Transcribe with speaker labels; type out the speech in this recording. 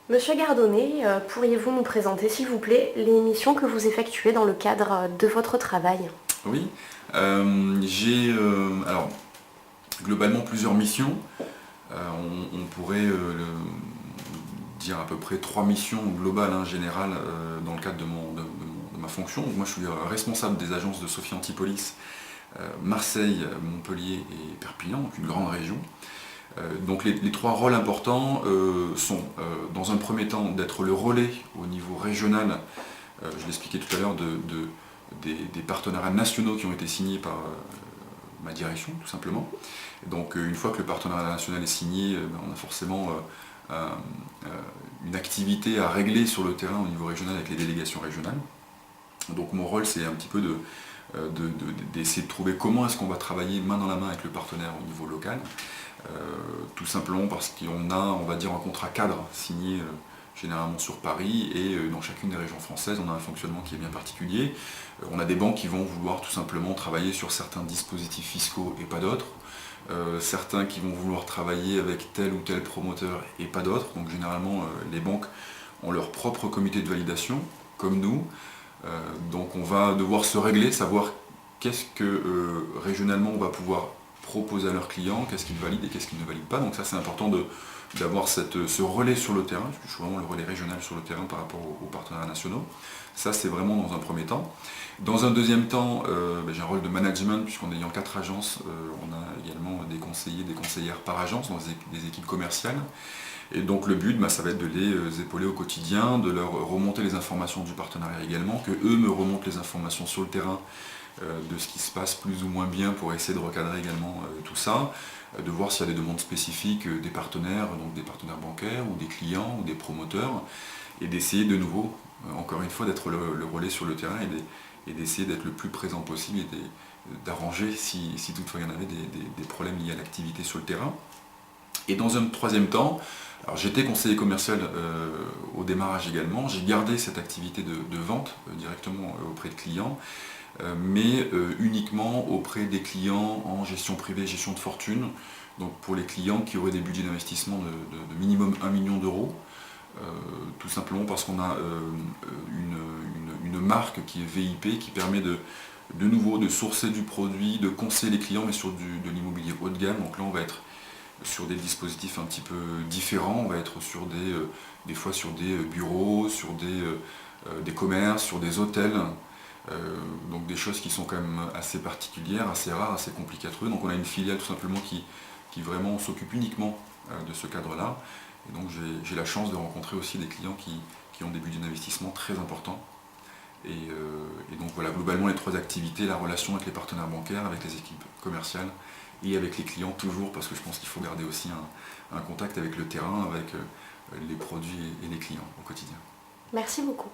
Speaker 1: Monsieur Gardonnet, pourriez-vous nous présenter, s'il vous plaît, les missions que vous effectuez dans le cadre de votre travail?
Speaker 2: Oui, j'ai alors globalement plusieurs missions. On pourrait dire à peu près 3 missions globales, hein, générales, dans le cadre de ma fonction. Donc moi je suis responsable des agences de Sophia Antipolis, Marseille, Montpellier et Perpignan, donc une grande région. Donc les trois rôles importants sont, dans un premier temps, d'être le relais au niveau régional, je l'expliquais tout à l'heure, des partenariats nationaux qui ont été signés par ma direction, tout simplement. Donc une fois que le partenariat national est signé, on a forcément une activité à régler sur le terrain au niveau régional avec les délégations régionales. Donc mon rôle, c'est un petit peu d'essayer de trouver comment est-ce qu'on va travailler main dans la main avec le partenaire au niveau local. Tout simplement parce qu'on a, on va dire, un contrat cadre signé généralement sur Paris, et dans chacune des régions françaises, on a un fonctionnement qui est bien particulier. On a des banques qui vont vouloir tout simplement travailler sur certains dispositifs fiscaux et pas d'autres. Certains qui vont vouloir travailler avec tel ou tel promoteur et pas d'autres. Donc généralement, les banques ont leur propre comité de validation, comme nous. Donc on va devoir se régler, savoir qu'est-ce que régionalement on va pouvoir proposer à leurs clients, qu'est-ce qu'ils valident et qu'est-ce qu'ils ne valident pas. Donc ça, c'est important d'avoir ce relais sur le terrain, parce que je suis vraiment le relais régional sur le terrain par rapport aux partenaires nationaux. Ça, c'est vraiment dans un premier temps. Dans un deuxième temps, j'ai un rôle de management, puisqu'en ayant 4 agences, on a également des conseillers, des conseillères par agence, dans des équipes commerciales. Et donc le but, ça va être de les épauler au quotidien, de leur remonter les informations du partenariat également, que eux me remontent les informations sur le terrain de ce qui se passe plus ou moins bien, pour essayer de recadrer également tout ça, de voir s'il y a des demandes spécifiques des partenaires, donc des partenaires bancaires ou des clients ou des promoteurs, et d'essayer de nouveau, encore une fois, d'être le relais sur le terrain et d'essayer d'être le plus présent possible et d'arranger, si toutefois il y en avait, des problèmes liés à l'activité sur le terrain. Et dans un troisième temps, alors j'étais conseiller commercial au démarrage également, j'ai gardé cette activité de vente directement auprès de clients, mais uniquement auprès des clients en gestion privée, gestion de fortune, donc pour les clients qui auraient des budgets d'investissement de minimum 1 million d'euros, tout simplement parce qu'on a une marque qui est VIP, qui permet de nouveau de sourcer du produit, de conseiller les clients, mais sur de l'immobilier haut de gamme. Donc là on va être sur des dispositifs un petit peu différents, on va être sur des fois sur des bureaux, sur des commerces, sur des hôtels, donc des choses qui sont quand même assez particulières, assez rares, assez compliquées à trouver. Donc on a une filiale tout simplement qui vraiment s'occupe uniquement de ce cadre-là. Et donc j'ai la chance de rencontrer aussi des clients qui ont des budgets d'investissement très importants. Et donc voilà, globalement les 3 activités: la relation avec les partenaires bancaires, avec les équipes commerciales et avec les clients toujours, parce que je pense qu'il faut garder aussi un contact avec le terrain, avec les produits et les clients au quotidien.
Speaker 1: Merci beaucoup.